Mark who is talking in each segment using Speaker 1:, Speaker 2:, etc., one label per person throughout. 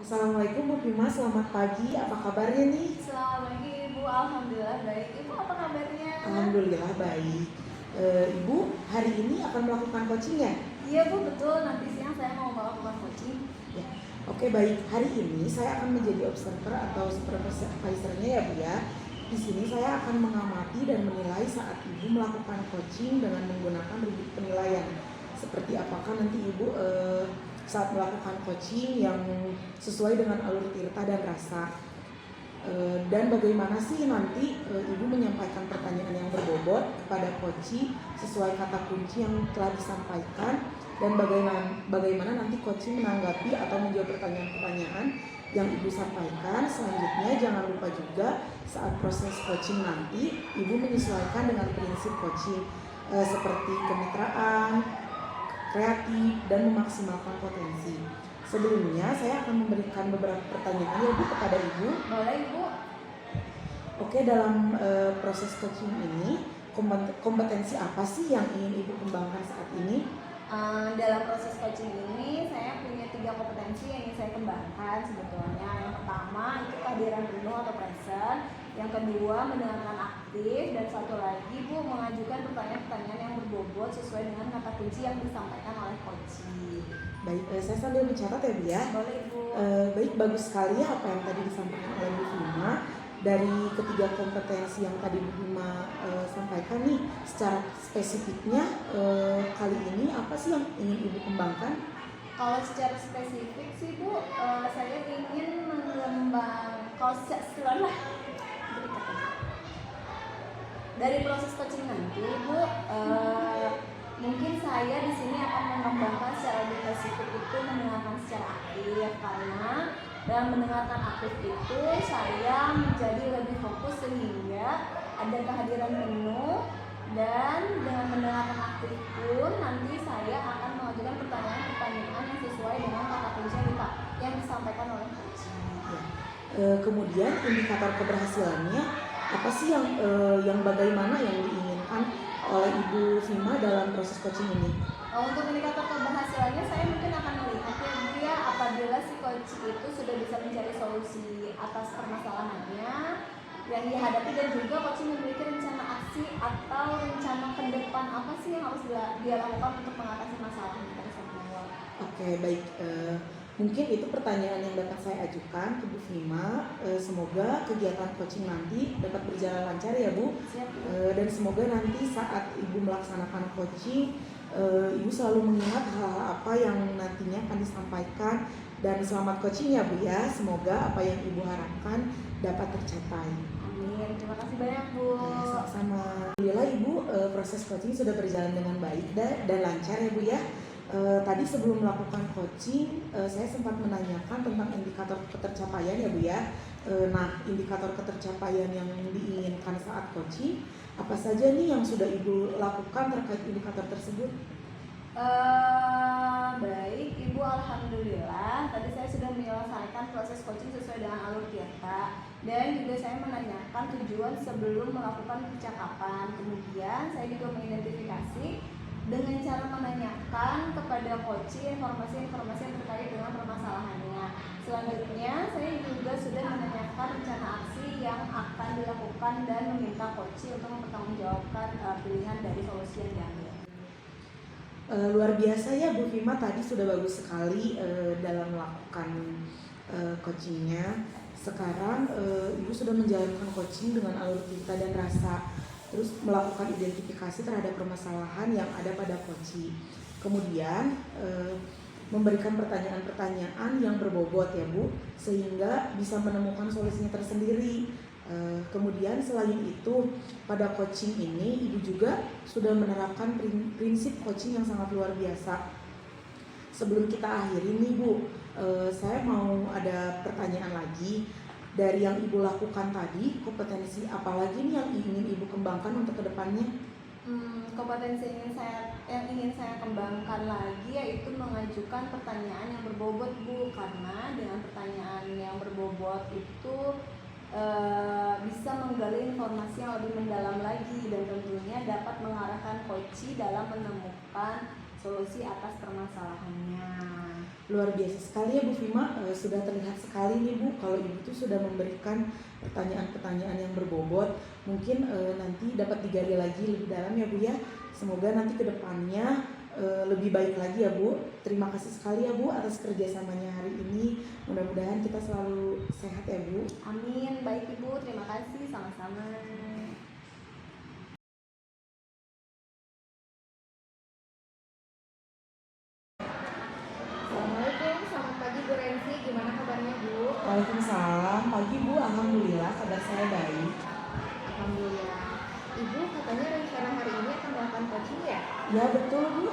Speaker 1: Assalamualaikum Bu Bima, selamat pagi. Apa kabarnya nih?
Speaker 2: Selamat pagi Ibu, Alhamdulillah baik. Ibu apa kabarnya?
Speaker 1: Alhamdulillah baik. Ibu hari ini akan melakukan coaching ya?
Speaker 2: Iya Bu, betul. Nanti siang saya mau melakukan coaching.
Speaker 1: Ya. Oke baik. Hari ini saya akan menjadi observer atau supervisornya ya Bu ya. Di sini saya akan mengamati dan menilai saat Ibu melakukan coaching dengan menggunakan rubrik penilaian. Seperti apakah nanti Ibu saat melakukan coaching yang sesuai dengan alur tirta dan rasa. Dan bagaimana sih nanti Ibu menyampaikan pertanyaan yang berbobot kepada coach sesuai kata kunci yang telah disampaikan, dan bagaimana nanti coach menanggapi atau menjawab pertanyaan-pertanyaan yang Ibu sampaikan. Selanjutnya jangan lupa juga saat proses coaching nanti Ibu menyesuaikan dengan prinsip coaching seperti kemitraan, kreatif, dan memaksimalkan potensi. Sebelumnya saya akan memberikan beberapa pertanyaan ya Bu kepada Ibu.
Speaker 2: Boleh Ibu?
Speaker 1: Oke, dalam proses coaching ini kompetensi apa sih yang ingin Ibu kembangkan saat ini?
Speaker 2: Dalam proses coaching ini saya punya 3 kompetensi yang ingin saya kembangkan sebetulnya. Yang pertama itu kehadiran penuh atau present. Yang kedua mendengarkan aktif, dan satu lagi Bu mengajukan pertanyaan-pertanyaan yang berbobot sesuai dengan kata kunci yang disampaikan oleh coach.
Speaker 1: Baik, saya sambil mencatat ya Bu ya.
Speaker 2: Boleh Ibu.
Speaker 1: Baik, bagus sekali ya apa yang tadi disampaikan oleh Bu Fima. Dari ketiga kompetensi yang tadi Bu Bima sampaikan nih, secara spesifiknya kali ini apa sih yang ingin Ibu kembangkan?
Speaker 2: Kalau secara spesifik sih Bu, saya ingin kalau setelah dari proses coaching nanti Bu, mungkin saya di sini akan mengembangkan secara lebih spesifik itu mendengarkan secara aktif, karena dalam mendengarkan aktif itu saya menjadi lebih fokus sehingga ada kehadiran penuh, dan dengan mendengarkan aktif pun nanti saya akan mengajukan pertanyaan-pertanyaan yang sesuai dengan kata kunci yang disampaikan oleh coach.
Speaker 1: Kemudian indikator keberhasilannya apa sih yang bagaimana yang diinginkan oleh Ibu Fima dalam proses coaching ini?
Speaker 2: Untuk indikator keberhasilannya saya mungkin akan melihat ya Bu ya, apabila si coach itu sudah bisa mencari solusi atas permasalahannya yang dihadapi, dan juga coach memiliki rencana aksi atau rencana ke depan apa sih yang harus dia lakukan untuk mengatasi masalah tersebut.
Speaker 1: Oke baik, mungkin itu pertanyaan yang dapat saya ajukan ke Bu Fima. Semoga kegiatan coaching nanti dapat berjalan lancar ya Bu.
Speaker 2: Siap, Bu.
Speaker 1: Dan semoga nanti saat Ibu melaksanakan coaching, Ibu selalu mengingat hal-hal apa yang nantinya akan disampaikan. Dan selamat coaching ya Bu ya. Semoga apa yang Ibu harapkan dapat tercapai.
Speaker 2: Amin. Terima kasih banyak Bu.
Speaker 1: Ya, sama-sama. Alhamdulillah Ibu, proses coaching sudah berjalan dengan baik dan lancar ya Bu ya. Tadi sebelum melakukan coaching, saya sempat menanyakan tentang indikator ketercapaian ya Bu ya. Nah, indikator ketercapaian yang diinginkan saat coaching, apa saja nih yang sudah Ibu lakukan terkait indikator tersebut?
Speaker 2: Baik Ibu, Alhamdulillah tadi saya sudah menyelesaikan proses coaching sesuai dengan alur tirta, dan juga saya menanyakan tujuan sebelum melakukan percakapan. Kemudian saya juga mengidentifikasi dengan cara menanyakan kepada coach informasi-informasi yang terkait dengan permasalahannya. Selanjutnya saya juga sudah menanyakan rencana aksi yang akan dilakukan dan meminta coach untuk mempertanggungjawabkan pilihan dari solusi yang diambil.
Speaker 1: Luar biasa ya Bu Fima, tadi sudah bagus sekali dalam melakukan coachingnya. Sekarang Ibu sudah menjalankan coaching dengan alur tirta dan rasa, terus melakukan identifikasi terhadap permasalahan yang ada pada coaching. Kemudian memberikan pertanyaan-pertanyaan yang berbobot ya Bu, sehingga bisa menemukan solusinya tersendiri. Kemudian selain itu, pada coaching ini Ibu juga sudah menerapkan prinsip coaching yang sangat luar biasa. Sebelum kita akhiri nih Bu, saya mau ada pertanyaan lagi. Dari yang Ibu lakukan tadi, kompetensi apa lagi nih yang ingin Ibu kembangkan untuk kedepannya?
Speaker 2: Kompetensi yang ingin saya kembangkan lagi yaitu mengajukan pertanyaan yang berbobot Bu, karena dengan pertanyaan yang berbobot itu bisa menggali informasi yang lebih mendalam lagi, dan tentunya dapat mengarahkan coach dalam menemukan solusi atas permasalahannya.
Speaker 1: Luar biasa sekali ya Bu Vima, sudah terlihat sekali nih Bu kalau Ibu tuh sudah memberikan pertanyaan-pertanyaan yang berbobot. Mungkin nanti dapat digali lagi lebih dalam ya Bu ya. Semoga nanti ke depannya lebih baik lagi ya Bu. Terima kasih sekali ya Bu atas kerjasamanya hari ini. Mudah-mudahan kita selalu sehat ya Bu.
Speaker 2: Amin. Baik Ibu, terima kasih, sama-sama.
Speaker 3: Assalamualaikum, selamat pagi Bu Rensi, gimana kabarnya Bu?
Speaker 1: Waalaikumsalam, pagi Bu, alhamdulillah kabar saya baik.
Speaker 3: Alhamdulillah. Ibu katanya rencana hari ini akan melakukan coaching ya?
Speaker 1: Ya betul Bu.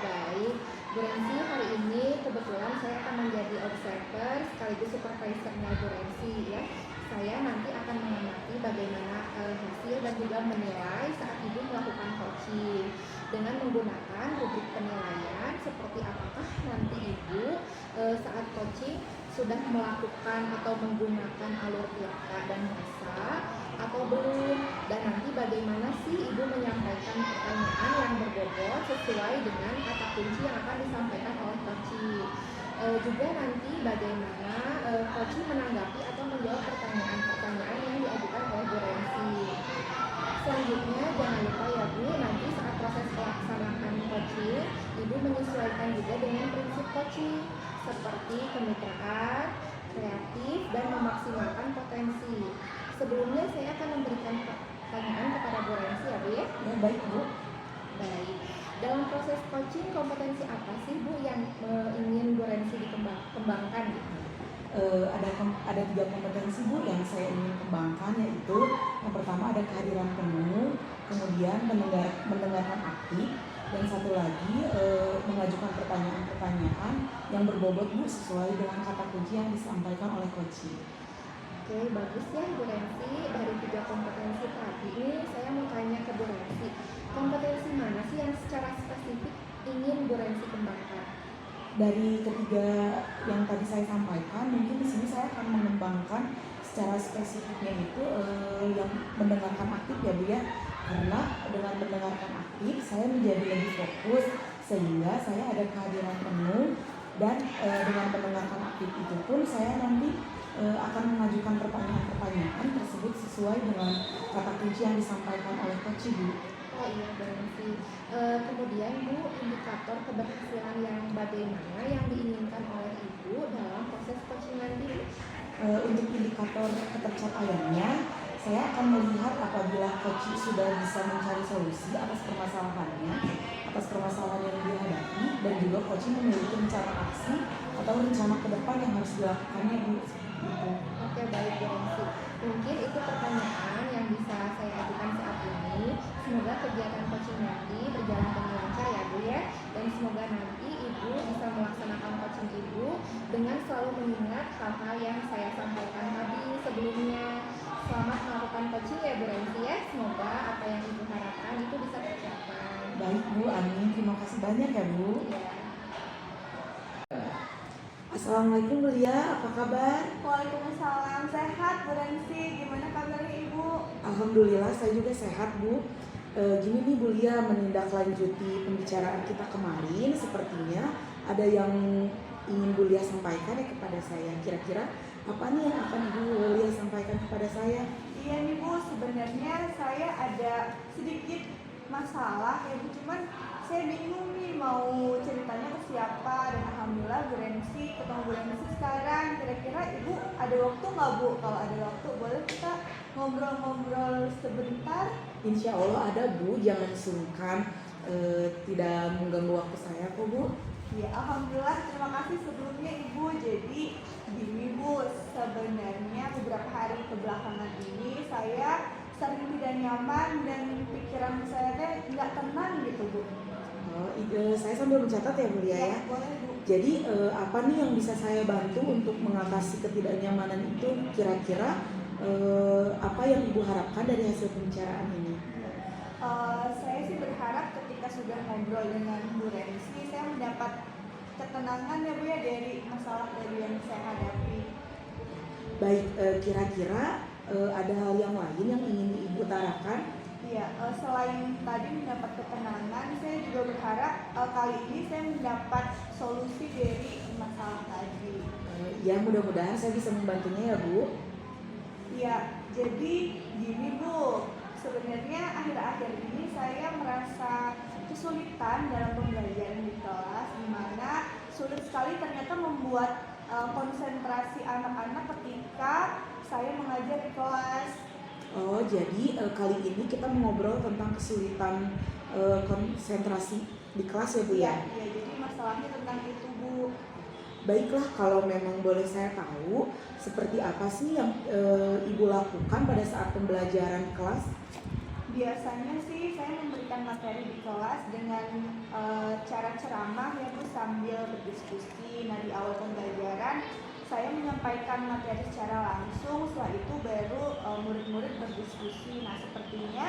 Speaker 3: Baik, Bu Rensi hari ini kebetulan saya akan menjadi observer sekaligus supervisornya Bu Rensi ya. Saya nanti akan mengamati bagaimana hasil dan juga menilai saat Ibu melakukan coaching dengan menggunakan rubrik penilaian seperti apakah nanti Ibu saat coaching sudah melakukan atau menggunakan alur piaka dan bahasa atau belum, dan nanti bagaimana sih Ibu menyampaikan pertanyaan yang berbobot sesuai dengan kata kunci yang akan disampaikan oleh coaching. Juga nanti bagaimana coaching menanggapi atau menjawab pertanyaan-pertanyaan yang diajukan oleh Bu Rensi. Selanjutnya jangan lupa ya Bu, nanti saat proses pelaksanaan coaching, Ibu menyesuaikan juga dengan prinsip coaching seperti kemitraan, kreatif, dan memaksimalkan potensi. Sebelumnya saya akan memberikan pertanyaan kepada Bu Rensi ya Bu ya.
Speaker 1: Ya baik Bu.
Speaker 3: Baik. Dalam proses coaching, kompetensi apa sih Bu yang ingin Bu Rensi dikembangkan gitu?
Speaker 1: Ada 3 kompetensi Bu yang saya ingin kembangkan, yaitu yang pertama ada kehadiran penuh, kemudian mendengarkan aktif, dan satu lagi mengajukan pertanyaan-pertanyaan yang berbobot Bu sesuai dengan kata kunci yang disampaikan oleh coaching.
Speaker 3: Oke, bagus ya Bu Rensi. Dari 3 kompetensi tadi ini saya mau tanya ke Bu Rensi, kompetensi mana sih yang secara spesifik ingin Bu Rensi kembangkan?
Speaker 1: Dari ketiga yang tadi saya sampaikan, mungkin di sini saya akan mengembangkan secara spesifiknya itu yang mendengarkan aktif ya Bu ya. Karena dengan mendengarkan aktif saya menjadi lebih fokus sehingga saya ada kehadiran penuh, dan dengan mendengarkan aktif itu pun saya nanti akan mengajukan pertanyaan-pertanyaan tersebut sesuai dengan kata kunci yang disampaikan oleh coach Bu.
Speaker 3: Oh iya Bu Rensi. Kemudian Bu, indikator keberhasilan yang bagaimana yang diinginkan oleh Ibu dalam proses coaching nanti Bu?
Speaker 1: Untuk indikator ketercapaiannya, saya akan melihat apabila coach sudah bisa mencari solusi atas permasalahan yang dihadapi, dan juga coach memiliki rencana aksi atau rencana ke depan yang harus dilakukannya Bu. Gitu.
Speaker 3: Oke, baik Bu Rensi. Mungkin itu pertanyaan yang bisa saya ajukan saat ini. Semoga kegiatan coaching nanti berjalan dengan lancar ya Bu ya. Dan semoga nanti Ibu bisa melaksanakan coaching Ibu dengan selalu mengingat hal-hal yang saya sampaikan tadi sebelumnya. Selamat melakukan coaching ya Bu Rensi ya. Semoga apa yang Ibu harapkan itu bisa tercapai.
Speaker 1: Baik Bu, amin. Terima kasih banyak ya Bu.
Speaker 3: Ya.
Speaker 1: Assalamualaikum Bu Lia, apa kabar?
Speaker 2: Waalaikumsalam, sehat Bu Rensi, gimana kabarnya Ibu?
Speaker 1: Alhamdulillah saya juga sehat Bu. Gini nih Bu Lia, menindaklanjuti pembicaraan kita kemarin, sepertinya ada yang ingin Bu Lia sampaikan ya kepada saya. Kira-kira apa nih yang akan Bu Lia sampaikan kepada saya?
Speaker 2: Iya nih Bu, sebenarnya saya ada sedikit masalah ya Bu, cuman saya bingung nih mau ceritanya ke siapa, dan alhamdulillah Bu Rensi ketemu Bu Rensi sekarang. Kira-kira Ibu ada waktu nggak Bu? Kalau ada waktu boleh kita ngobrol-ngobrol sebentar?
Speaker 1: Insya Allah ada Bu, jangan sungkan, tidak mengganggu waktu saya kok Bu.
Speaker 2: Ya alhamdulillah, terima kasih sebelumnya Ibu. Jadi gini Bu, sebenarnya beberapa hari kebelakangan ini saya sering tidak nyaman dan pikiran saya nggak tenang gitu Bu.
Speaker 1: Saya sambil mencatat ya Bu Lia ya.
Speaker 2: Boleh Bu.
Speaker 1: Jadi apa nih yang bisa saya bantu untuk mengatasi ketidaknyamanan itu? Kira-kira apa yang Ibu harapkan dari hasil pembicaraan ini?
Speaker 2: Saya sih berharap ketika sudah ngobrol dengan Bu Rensi, saya mendapat ketenangan ya Bu ya dari masalah yang saya hadapi.
Speaker 1: Baik, kira-kira ada hal yang lain yang ingin Ibu utarakan
Speaker 2: Iya, selain tadi mendapat ketenangan, saya juga berharap kali ini saya mendapat solusi dari masalah tadi.
Speaker 1: Ya mudah-mudahan saya bisa membantunya ya Bu.
Speaker 2: Iya, jadi gini Bu, sebenarnya akhir-akhir ini saya merasa kesulitan dalam pembelajaran di kelas, di mana sulit sekali ternyata membuat konsentrasi anak-anak ketika saya mengajar di kelas.
Speaker 1: Oh, jadi kali ini kita mengobrol tentang kesulitan konsentrasi di kelas ya Bu ya?
Speaker 2: Iya, jadi masalahnya tentang itu Bu.
Speaker 1: Baiklah, kalau memang boleh saya tahu, seperti apa sih yang Ibu lakukan pada saat pembelajaran di kelas?
Speaker 2: Biasanya sih saya memberikan materi di kelas dengan cara ceramah ya Bu, sambil berdiskusi. Nah, di awal pembelajaran saya menyampaikan materi secara langsung, setelah itu baru murid-murid berdiskusi. Nah, sepertinya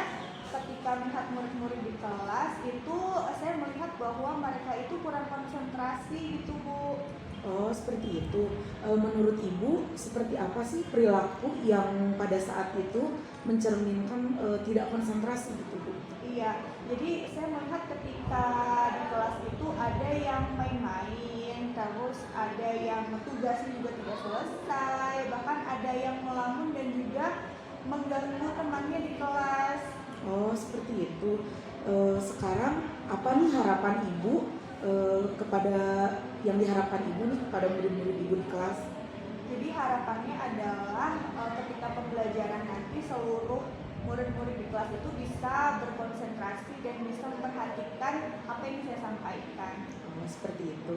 Speaker 2: ketika melihat murid-murid di kelas itu saya melihat bahwa mereka itu kurang konsentrasi gitu Bu.
Speaker 1: Oh, seperti itu. Menurut Ibu, seperti apa sih perilaku yang pada saat itu mencerminkan tidak konsentrasi gitu Bu?
Speaker 2: Iya, jadi saya melihat ketika di kelas itu ada yang main-main, terus ada yang tugasnya juga tidak selesai, bahkan ada yang melamun dan juga mengganggu temannya di kelas.
Speaker 1: Oh, seperti itu. Sekarang apa nih harapan Ibu kepada yang diharapkan Ibu nih kepada murid-murid Ibu di kelas?
Speaker 2: Jadi harapannya adalah ketika pembelajaran nanti seluruh murid-murid di kelas itu bisa berkonsentrasi dan bisa memperhatikan apa yang saya sampaikan.
Speaker 1: Oh, seperti itu.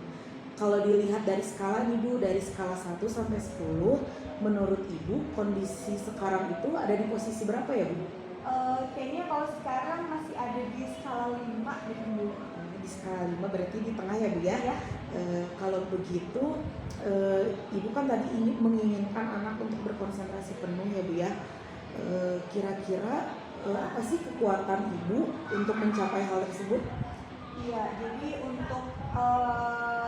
Speaker 1: Kalau dilihat dari skala nih Bu, dari skala 1 sampai 10, menurut Ibu kondisi sekarang itu ada di posisi berapa ya Bu?
Speaker 2: Kayaknya kalau sekarang masih ada di skala 5 gitu Bu.
Speaker 1: Di skala 5 berarti di tengah ya Bu ya?
Speaker 2: Ya.
Speaker 1: Kalau begitu, Ibu kan tadi menginginkan anak untuk berkonsentrasi penuh ya Bu ya? Kira-kira apa sih kekuatan Ibu untuk mencapai hal tersebut?
Speaker 2: Iya, jadi untuk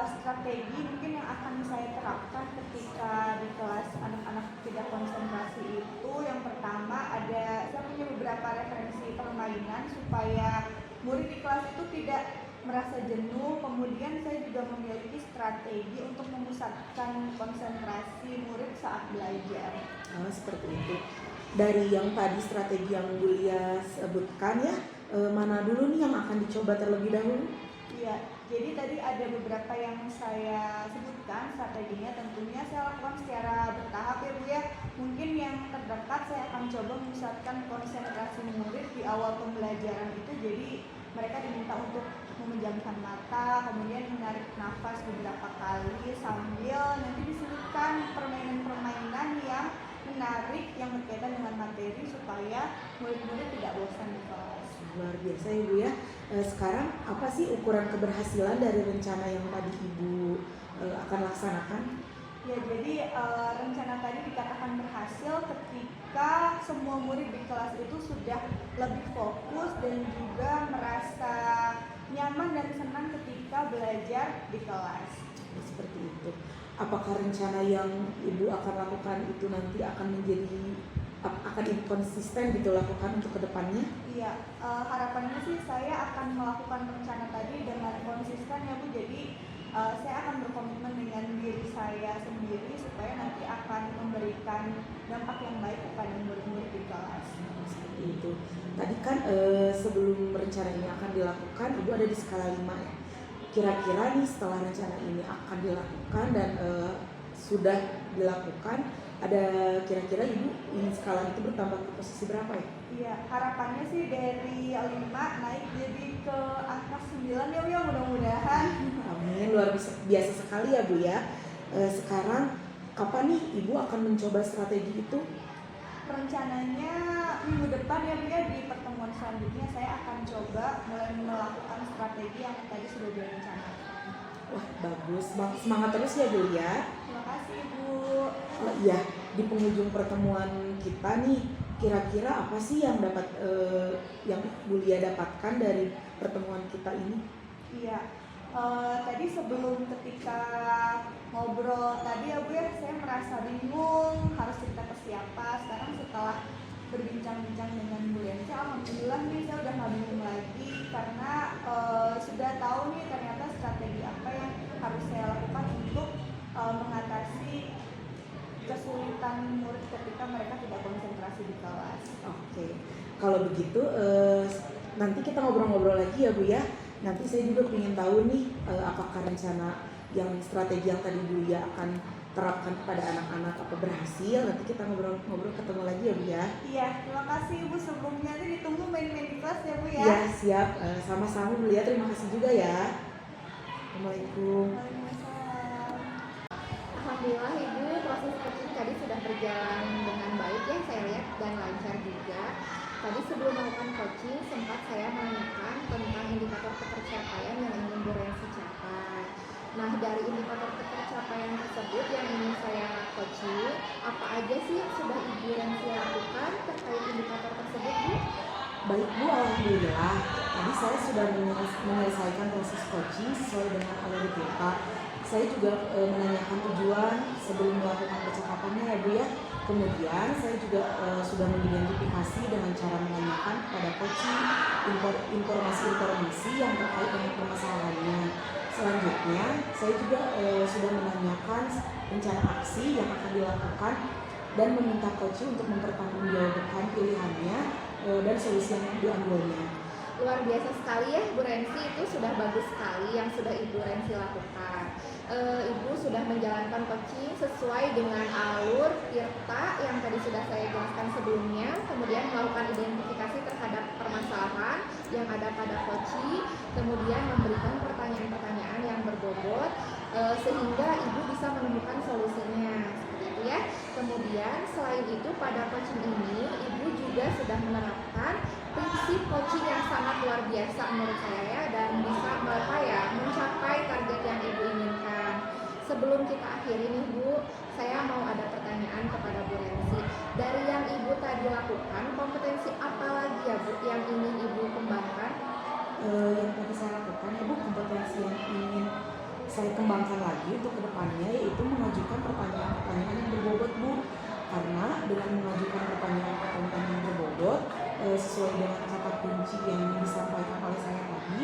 Speaker 2: strategi mungkin yang akan saya terapkan ketika di kelas anak-anak tidak konsentrasi itu, yang pertama ada, saya punya beberapa referensi permainan supaya murid di kelas itu tidak merasa jenuh. Kemudian saya juga memiliki strategi untuk memusatkan konsentrasi murid saat belajar.
Speaker 1: Seperti itu. Dari yang tadi strategi yang Bu Lia sebutkan ya, mana dulu nih yang akan dicoba terlebih dahulu?
Speaker 2: Iya, jadi tadi ada beberapa yang saya sebutkan strateginya, tentunya saya lakukan secara bertahap ya Bu ya. Mungkin yang terdekat saya akan coba memusatkan konsentrasi murid di awal pembelajaran itu, jadi mereka diminta untuk memejamkan mata, kemudian menarik nafas beberapa kali sambil nanti disebutkan permainan-permainan yang menarik yang berkaitan dengan materi supaya murid-murid tidak bosan di kelas.
Speaker 1: Luar biasa ya Bu ya. Sekarang apa sih ukuran keberhasilan dari rencana yang tadi Ibu akan laksanakan?
Speaker 2: Ya, jadi rencana tadi dikatakan berhasil ketika semua murid di kelas itu sudah lebih fokus dan juga merasa nyaman dan senang ketika belajar di kelas.
Speaker 1: Seperti itu. Apakah rencana yang Ibu akan lakukan itu nanti akan Ibu konsisten gitu lakukan untuk kedepannya?
Speaker 2: Iya, harapannya sih saya akan melakukan rencana tadi dengan konsisten ya Bu. Jadi saya akan berkomitmen dengan diri saya sendiri supaya nanti akan memberikan dampak yang baik kepada murid-murid di kelas.
Speaker 1: Seperti itu. Tadi kan sebelum rencana ini akan dilakukan, Ibu ada di skala 5 ya. Kira-kira nih setelah rencana ini akan dilakukan dan sudah dilakukan, ada kira-kira Ibu ingin skala itu bertambah ke posisi berapa ya?
Speaker 2: Iya, harapannya sih dari 5 naik jadi ke angka 9 ya Bu ya, mudah-mudahan.
Speaker 1: Amin, luar biasa sekali ya Bu ya. Sekarang kapan nih Ibu akan mencoba strategi itu?
Speaker 2: Rencananya minggu depan ya Bu ya, di pertemuan selanjutnya saya akan coba mulai melakukan strategi yang tadi sudah direncanakan.
Speaker 1: Wah bagus, semangat terus ya Bu ya.
Speaker 2: Terima kasih Bu.
Speaker 1: Oh iya, di penghujung pertemuan kita nih, kira-kira apa sih yang yang Bu Lia dapatkan dari pertemuan kita ini?
Speaker 2: Iya, tadi sebelum ketika ngobrol tadi ya Bu ya, saya merasa bingung harus cerita ke siapa. Sekarang setelah berbincang-bincang dengan Bu Yanti, alhamdulillah nih saya udah nggak bingung lagi karena sudah tahu nih ternyata strategi apa yang harus saya lakukan untuk mengatasi kesulitan murid ketika mereka tidak konsentrasi di kelas.
Speaker 1: Oke, kalau begitu nanti kita ngobrol-ngobrol lagi ya Bu ya. Nanti saya juga ingin tahu nih apakah rencana yang strategi yang tadi Bu ya akan terapkan kepada anak-anak apa berhasil. Nanti kita ngobrol-ngobrol ketemu lagi ya Bu ya.
Speaker 2: Iya, terima kasih Ibu sebelumnya nih, ditunggu main-main di kelas ya Bu ya.
Speaker 1: Iya siap, sama-sama Bu ya, terima kasih juga ya. Assalamualaikum.
Speaker 2: Waalaikumsalam.
Speaker 3: Alhamdulillah Ibu, proses coaching tadi sudah berjalan dengan baik ya saya lihat dan lancar juga. Tadi sebelum melakukan coaching sempat saya menanyakan tentang indikator ketercapaian yang ingin Bu Rensi capai. Nah dari indikator ketercapaian tersebut yang ingin saya coaching, apa aja sih yang sudah Ibu Rensi lakukan terkait indikator tersebut Bu?
Speaker 1: Baik Bu, alhamdulillah. Tadi saya sudah menyelesaikan proses coaching sesuai dengan alur kita. Saya juga menanyakan tujuan sebelum melakukan percakapannya ya Bu ya. Kemudian saya juga sudah mengidentifikasi dengan cara menanyakan kepada coaching informasi-informasi yang terkait dengan permasalahannya. Selanjutnya, saya juga sudah menanyakan rencana aksi yang akan dilakukan dan meminta coaching untuk mempertanggungjawabkan pilihannya dan solusi yang diambilnya.
Speaker 3: Luar biasa sekali ya Bu Rensi, itu sudah bagus sekali yang sudah Ibu Rensi lakukan. Ibu sudah menjalankan coaching sesuai dengan alur tirta yang tadi sudah saya jelaskan sebelumnya, kemudian melakukan identifikasi terhadap permasalahan yang ada pada coaching, kemudian memberikan pertanyaan-pertanyaan yang berbobot sehingga Ibu bisa menemukan solusinya seperti itu ya. Kemudian selain itu pada coaching ini Ibu juga sudah menerapkan prinsip coaching yang sangat luar biasa menurut saya ya, dan bisa mencapai target yang Ibu inginkan. Sebelum kita akhiri nih Bu, saya mau ada pertanyaan kepada Bu Rensi. Dari yang Ibu tadi lakukan, kompetensi apa lagi ya Bu yang ingin Ibu kembangkan?
Speaker 1: Yang tadi saya lakukan ya Bu, kompetensi yang ingin saya kembangkan lagi untuk kedepannya yaitu mengajukan pertanyaan-pertanyaan yang berbobot Bu. Karena dengan mengajukan pertanyaan-pertanyaan yang berbobot sesuai dengan kata kunci yang disampaikan oleh saya tadi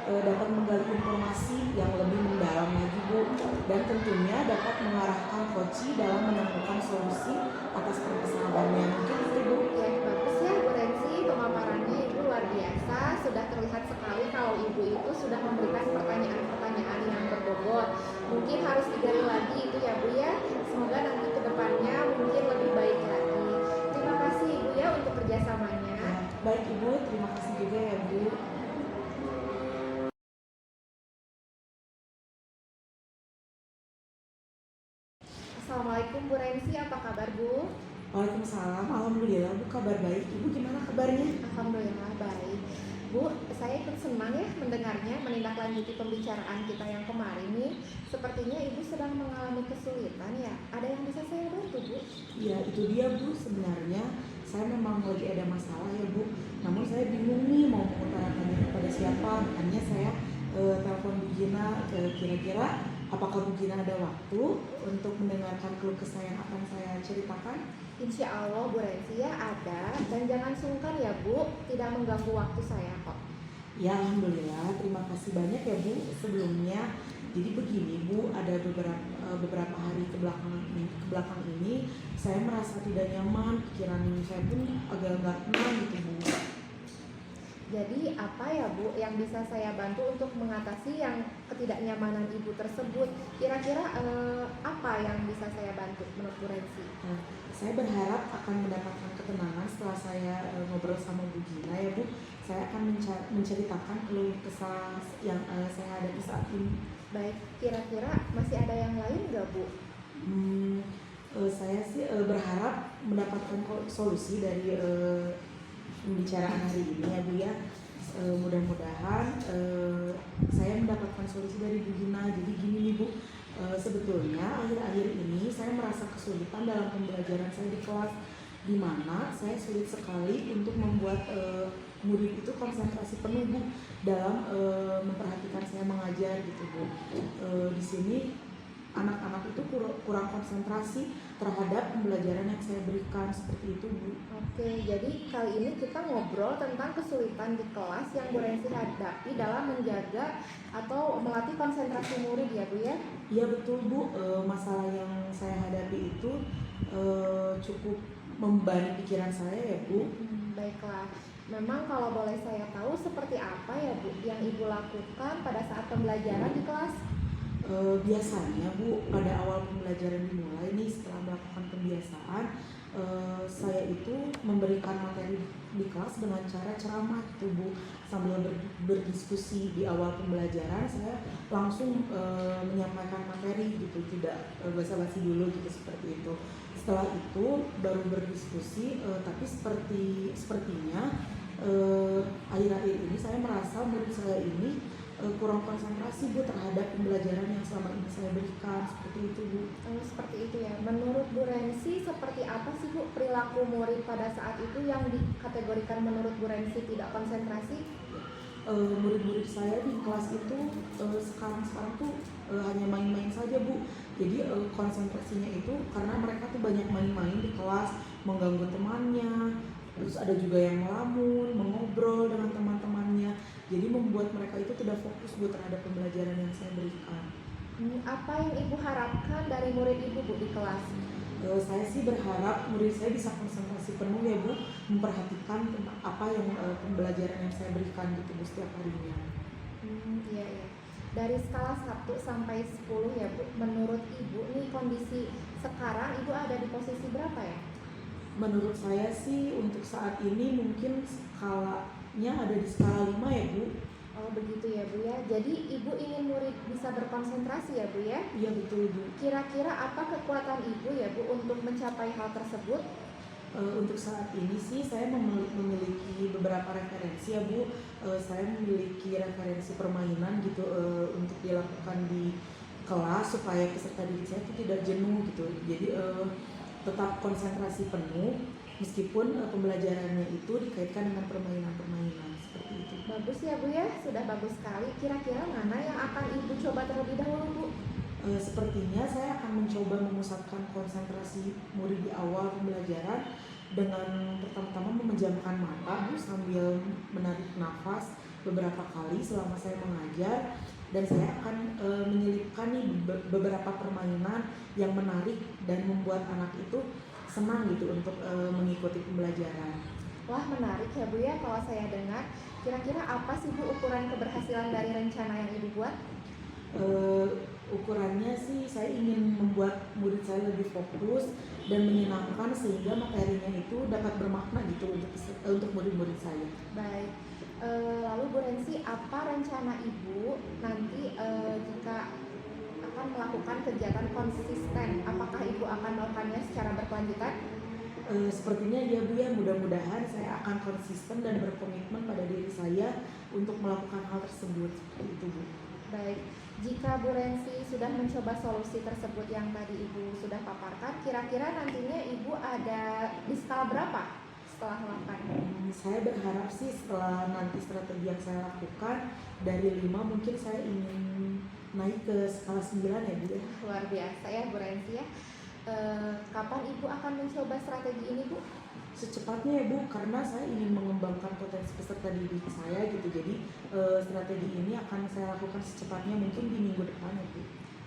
Speaker 1: dapat menggali informasi yang lebih mendalam lagi Bu, dan tentunya dapat mengarahkan coach dalam menemukan solusi atas permasalahannya. Mungkin itu Bu.
Speaker 3: Ya bagus ya Bu Rensi, pemaparannya Ibu luar biasa. Sudah terlihat sekali kalau Ibu itu sudah memberikan pertanyaan-pertanyaan yang berbobot. Mungkin harus digali lagi itu ya Bu ya. Semoga nanti kedepannya mungkin lebih baik lagi. Terima kasih Ibu ya untuk kerjasamanya.
Speaker 1: Baik Ibu, terima kasih juga ya Bu.
Speaker 3: Assalamualaikum Bu Rensi, apa kabar Bu?
Speaker 1: Waalaikumsalam, alhamdulillah Bu, kabar baik. Ibu gimana kabarnya?
Speaker 3: Alhamdulillah baik. Bu, saya ikut senang ya mendengarnya menindaklanjuti pembicaraan kita yang kemarin nih. Sepertinya Ibu sedang mengalami kesulitan ya. Ada yang bisa saya bantu Bu?
Speaker 1: Ya itu dia Bu, sebenarnya saya memang lagi ada masalah ya Bu. Namun saya bingung nih mau mengutarakannya kepada siapa. Makanya saya telepon Bu Gina, kira-kira apakah Bu Gina ada waktu untuk mendengarkan keluh kesah yang akan saya ceritakan?
Speaker 3: Insya Allah Bu Rensi ya ada, dan jangan sungkan ya Bu, tidak mengganggu waktu saya kok.
Speaker 1: Ya alhamdulillah, terima kasih banyak ya Bu sebelumnya. Jadi begini Bu, ada beberapa hari kebelakang ini saya merasa tidak nyaman, pikiran saya pun agak nggak tenang gitu Bu.
Speaker 3: Jadi apa ya Bu yang bisa saya bantu untuk mengatasi yang ketidaknyamanan Ibu tersebut? Kira-kira apa yang bisa saya bantu menurut Bu Rensi?
Speaker 1: Nah, saya berharap akan mendapatkan ketenangan setelah saya ngobrol sama Bu Gina ya Bu. Saya akan menceritakan keluh kesah yang saya hadapi saat ini.
Speaker 3: Baik, kira-kira masih ada yang lain nggak Bu?
Speaker 1: Saya sih berharap mendapatkan solusi dari pembicaraan hari ini ya Bu ya. Mudah-mudahan saya mendapatkan solusi dari Bu Gina. Jadi gini nih Bu, sebetulnya akhir-akhir ini saya merasa kesulitan dalam pembelajaran saya di kelas, di mana saya sulit sekali untuk membuat murid itu konsentrasi penuh Bu dalam memperhatikan saya mengajar gitu Bu. Di sini anak-anak itu kurang konsentrasi terhadap pembelajaran yang saya berikan, seperti itu Bu.
Speaker 3: Oke, jadi kali ini kita ngobrol tentang kesulitan di kelas yang Bu Rensi hadapi dalam menjaga atau melatih konsentrasi murid ya Bu ya?
Speaker 1: Iya betul Bu, masalah yang saya hadapi itu cukup membebani pikiran saya ya Bu.
Speaker 3: Baiklah, memang kalau boleh saya tahu seperti apa ya Bu yang Ibu lakukan pada saat pembelajaran di kelas?
Speaker 1: Biasanya Bu, pada awal pembelajaran dimulai nih, setelah melakukan pembiasaan, saya itu memberikan materi di kelas dengan cara ceramah gitu Bu, sambil berdiskusi. Di awal pembelajaran saya langsung menyampaikan materi gitu, tidak basa-basi dulu gitu, seperti itu. Setelah itu baru berdiskusi, tapi sepertinya akhir-akhir ini saya merasa murid saya ini kurang konsentrasi Bu terhadap pembelajaran yang selama ini saya berikan, seperti itu Bu.
Speaker 3: Seperti itu ya. Menurut Bu Rensi seperti apa sih Bu perilaku murid pada saat itu yang dikategorikan menurut Bu Rensi tidak konsentrasi?
Speaker 1: Murid-murid saya di kelas itu sekarang tuh hanya main-main saja Bu. Jadi konsentrasinya itu karena mereka tuh banyak main-main di kelas, mengganggu temannya, terus ada juga yang melamun, mengobrol dengan teman-temannya. Jadi membuat mereka itu tidak fokus Bu terhadap pembelajaran yang saya berikan.
Speaker 3: Apa yang Ibu harapkan dari murid Ibu Bu di kelas?
Speaker 1: Saya sih berharap murid saya bisa konsentrasi penuh ya Bu, memperhatikan tentang apa yang pembelajaran yang saya berikan gitu Bu setiap harinya.
Speaker 3: Iya ya. Dari skala 1 sampai 10 ya Bu, menurut Ibu nih kondisi sekarang Ibu ada di posisi berapa ya?
Speaker 1: Menurut saya sih untuk saat ini mungkin skalanya ada di skala 5 ya Bu.
Speaker 3: Oh begitu ya Bu ya. Jadi Ibu ingin murid bisa berkonsentrasi ya Bu ya?
Speaker 1: Iya betul Bu.
Speaker 3: Kira-kira apa kekuatan Ibu ya Bu untuk mencapai hal tersebut?
Speaker 1: Untuk saat ini sih saya memiliki beberapa referensi ya Bu. Saya memiliki referensi permainan gitu untuk dilakukan di kelas supaya peserta didik saya itu tidak jenuh gitu. Jadi tetap konsentrasi penuh meskipun pembelajarannya itu dikaitkan dengan permainan-permainan, seperti itu.
Speaker 3: Bagus ya Bu ya, sudah bagus sekali. Kira-kira mana yang akan Ibu coba terlebih dahulu Bu?
Speaker 1: Sepertinya saya akan mencoba memusatkan konsentrasi murid di awal pembelajaran dengan pertama-tama memejamkan mata Bu, sambil menarik nafas beberapa kali selama saya mengajar, dan saya akan menyelipkan nih beberapa permainan yang menarik dan membuat anak itu senang gitu untuk mengikuti pembelajaran.
Speaker 3: Wah menarik ya Bu ya kalau saya dengar. Kira-kira apa sih Bu ukuran keberhasilan dari rencana yang Ibu buat?
Speaker 1: Ukurannya sih saya ingin membuat murid saya lebih fokus dan menyenangkan sehingga materinya itu dapat bermakna gitu untuk murid-murid saya.
Speaker 3: Baik, lalu Bu Rensi, apa rencana Ibu nanti jika akan melakukan kegiatan konsisten? Apakah Ibu akan melakukannya secara berkelanjutan?
Speaker 1: Sepertinya ya Bu ya, mudah-mudahan saya akan konsisten dan berkomitmen pada diri saya untuk melakukan hal tersebut, seperti itu Bu.
Speaker 3: Baik, jika Bu Rensi sudah mencoba solusi tersebut yang tadi Ibu sudah paparkan, kira-kira nantinya Ibu ada di skala berapa setelah melakukan?
Speaker 1: Saya berharap sih setelah nanti strategi yang saya lakukan dari 5 mungkin saya ingin naik ke skala 9 ya Bu ya.
Speaker 3: Luar biasa ya Bu Rensi ya. Kapan Ibu akan mencoba strategi ini Bu?
Speaker 1: Secepatnya ya Bu, karena saya ingin mengembangkan potensi peserta didik saya gitu. Jadi strategi ini akan saya lakukan secepatnya, mungkin di minggu depan ya Bu.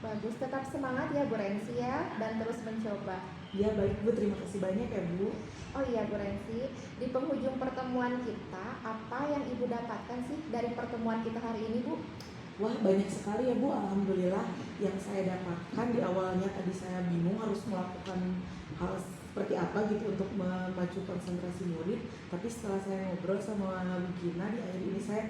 Speaker 3: Bagus, tetap semangat ya Bu Rensi ya, dan terus mencoba.
Speaker 1: Ya baik Bu, terima kasih banyak ya Bu.
Speaker 3: Oh iya Bu Rensi, di penghujung pertemuan kita, apa yang Ibu dapatkan sih dari pertemuan kita hari ini Bu?
Speaker 1: Wah banyak sekali ya Bu, alhamdulillah. Yang saya dapatkan di awalnya tadi saya bingung harus melakukan hal seperti apa gitu untuk memacu konsentrasi murid, tapi setelah saya ngobrol sama Bu Gina di akhir ini saya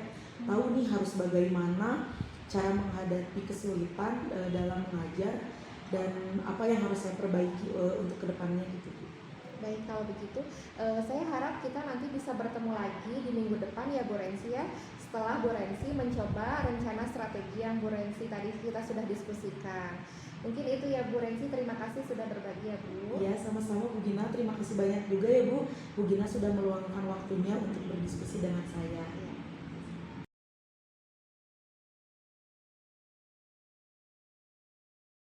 Speaker 1: tahu nih harus bagaimana cara menghadapi kesulitan dalam mengajar dan apa yang harus saya perbaiki untuk kedepannya gitu Bu.
Speaker 3: Baik, kalau begitu saya harap kita nanti bisa bertemu lagi di minggu depan ya Bu Rensi ya, setelah Bu Rensi mencoba rencana strategi yang Bu Rensi tadi kita sudah diskusikan. Mungkin itu ya Bu Rensi, terima kasih sudah berbagi ya Bu.
Speaker 1: Ya sama-sama Bu Gina, terima kasih banyak juga ya Bu. Bu Gina sudah meluangkan waktunya untuk berdiskusi dengan saya.
Speaker 3: Ya.